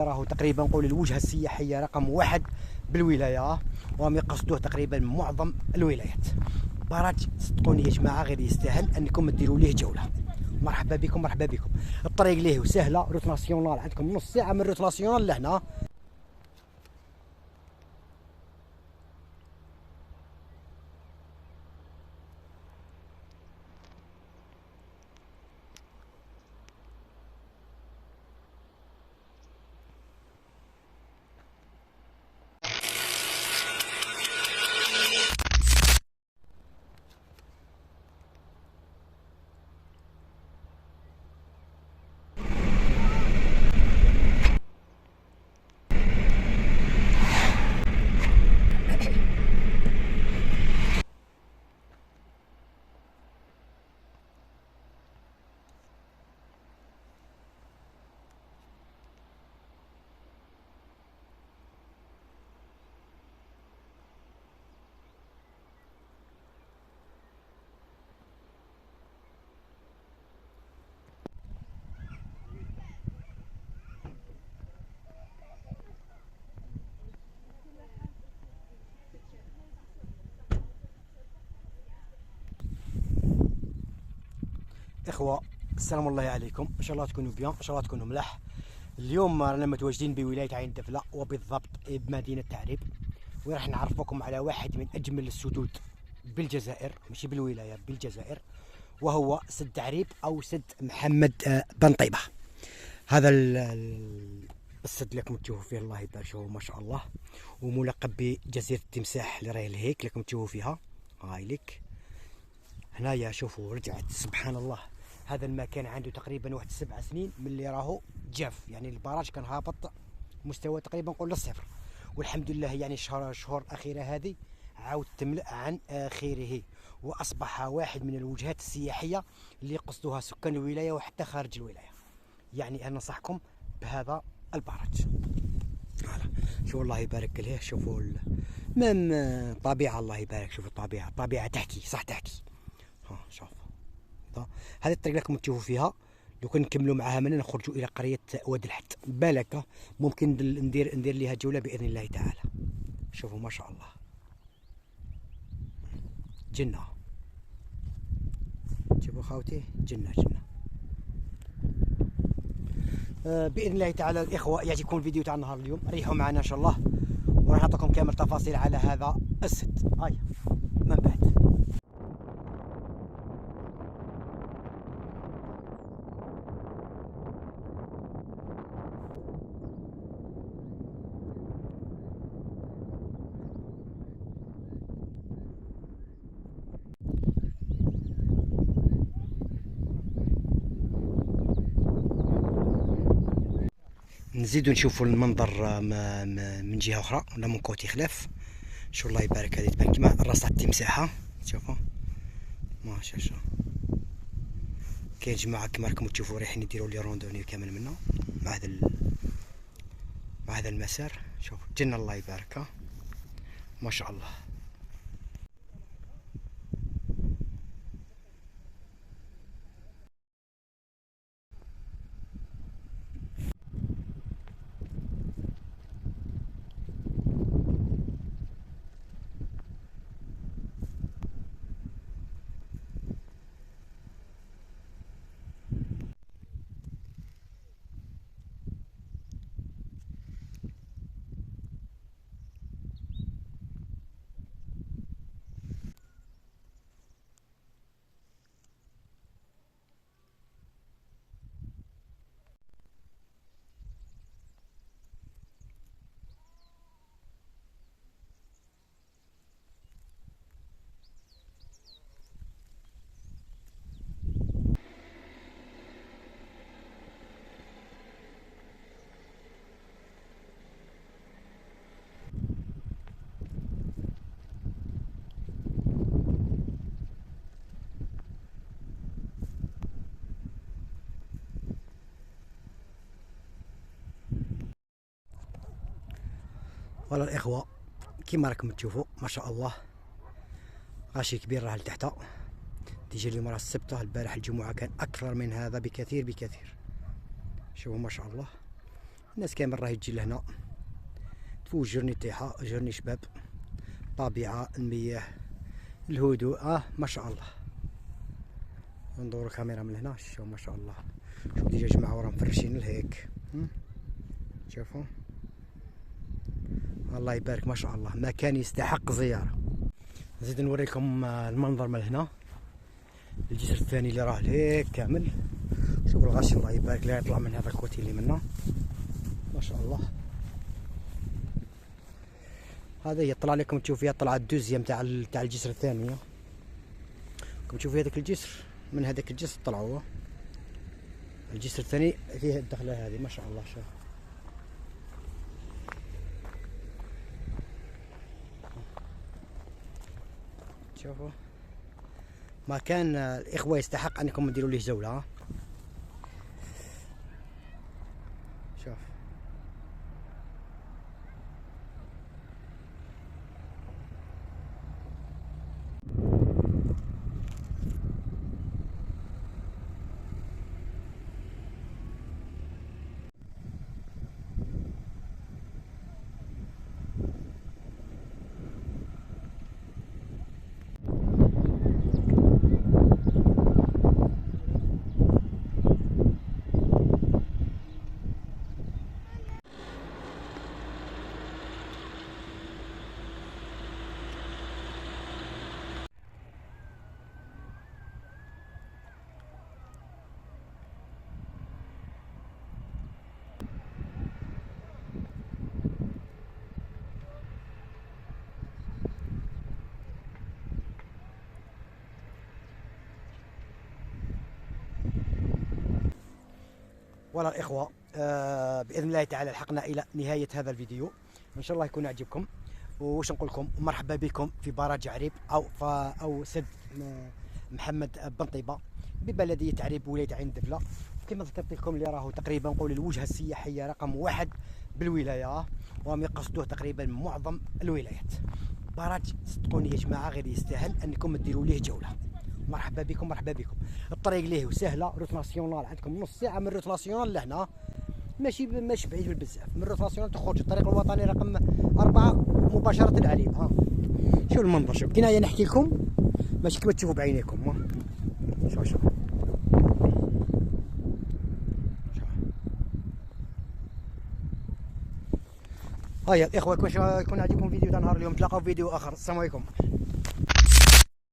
راهو تقريبا نقول الوجهه السياحيه رقم واحد بالولايه، وهم يقصدوه تقريبا معظم الولايات. باراج صدقوني يا جماعه غير يستاهل انكم ديروا ليه جوله. مرحبا بكم مرحبا بكم. الطريق ليه سهله، روت ناسيونال عندكم نص ساعه من روت ناسيونال لهنا. اخوة السلام الله عليكم، ان شاء الله تكونوا بيان، ان شاء الله تكونوا ملاح. اليوم رانا متواجدين بولاية عين دفلة وبالضبط بمدينة تعريب، وراح نعرفكم على واحد من اجمل السدود بالجزائر، ماشي بالولاية بالجزائر، وهو سد تعريب او سد محمد بن طيبة. هذا السد اللي راكم تشوفوا فيه الله يبارك فيه ما شاء الله، وملقب بجزيرة التمساح اللي راهي لهيك اللي راكم تشوفوا فيها. هاي لك هنايا شوفوا رجعت سبحان الله. هذا المكان عنده تقريبا واحد 7 سنين من اللي راهو جاف، يعني البراج كان هابط مستوى تقريبا نقول للصفر، والحمد لله يعني الشهور الأخيرة هذه عاود تملأ عن آخره، وأصبح واحد من الوجهات السياحية اللي يقصدها سكان الولاية وحتى خارج الولاية. يعني أنا ننصحكم بهذا البراج. هلا شوفوا الله يبارك له، شوفوا مام طبيعة الله يبارك، شوفوا الطبيعة، طبيعة تحكي صح تحكي. ها شوف هذه الطريق لكم تشوفوا فيها. لو كان نكملوا معها من نخرجوا الى قريه واد الحد بالك، ممكن ندير ليها جوله باذن الله تعالى. شوفوا ما شاء الله جنه، شوفوا خاوتي جنه جنه. باذن الله تعالى الاخوه يعجبكم الفيديو تاع النهار اليوم، ريحوا معنا ان شاء الله، وراح نعطيكم كامل التفاصيل على هذا السد. هاي من بعد نزيدو نشوفوا المنظر من جهه اخرى ولا من كوتي خلاف. شو الله يبارك، هذه تبان كيما راس تاع التمساحه. شوفوا ما شاء الله. كاين جماعه كيما راكم تشوفوا رايحين يديروا لي روندوني كامل منه مع هذا المسار. شوفوا جنة الله يبارك ما شاء الله. فوالا الاخوه كيما راكم تشوفوا ما شاء الله، غاشي كبير راه لتحت. تيجي اليوم راه السبت، البارح الجمعه كان اكثر من هذا بكثير بكثير. شوفوا ما شاء الله الناس كامل راهي تجي لهنا تفوت جرني تاعها، جرني شباب، طبيعة، المياه، الهدوء. ما شاء الله. ندور الكاميرا من هنا. شوفوا ما شاء الله، شوفوا ديجا جماعة وراهم مفرشين لهيك. شوفوا الله يبارك ما شاء الله، مكان يستحق زيارة. نزيد نوريكم المنظر من هنا، الجسر الثاني اللي راه لهيك كامل. شوفوا الغش الله يبارك لا يطلع من هذا الكوتي اللي منا ما شاء الله. هذا هي طلع لكم تشوف فيها طلعت الدوزيام تاع الجسر الثاني. كم تشوفوا هذاك الجسر، من هذاك الجسر طلعوا الجسر الثاني فيه الدخله هذه ما شاء الله. شوفوا مكان الاخوه يستحق انكم تديروا ليه جوله. شوف ولا الإخوة، بإذن الله تعالى لحقنا إلى نهاية هذا الفيديو، إن شاء الله يكون عجبكم. وش نقول لكم، مرحبا بكم في براج عريب أو سد محمد بن طيبة ببلدية عريب ولاية عين دفلة. كما ذكرت لكم اللي راهو تقريبا نقول الوجهة السياحية رقم 1 بالولاية، وهم يقصدوه تقريبا معظم الولايات. براج صدقوني يا جماعة غير يستاهل أنكم تديروا ليه جولة. مرحبا بكم مرحبا بكم. الطريق ليه سهله، روت ناسيونال عندكم نص ساعه من روت ناسيونال لهنا، ماشي بعيد بزاف. من روت ناسيونال تخرج الطريق الوطني رقم 4 مباشره لعريب. شوف المنظر، شوف كناية نحكي لكم ماشي كما تشوفوا بعينيكم. شوف هيا الاخوه، يكون عجبكم فيديو تاع نهار اليوم. تلاقاو في فيديو اخر. السلام عليكم.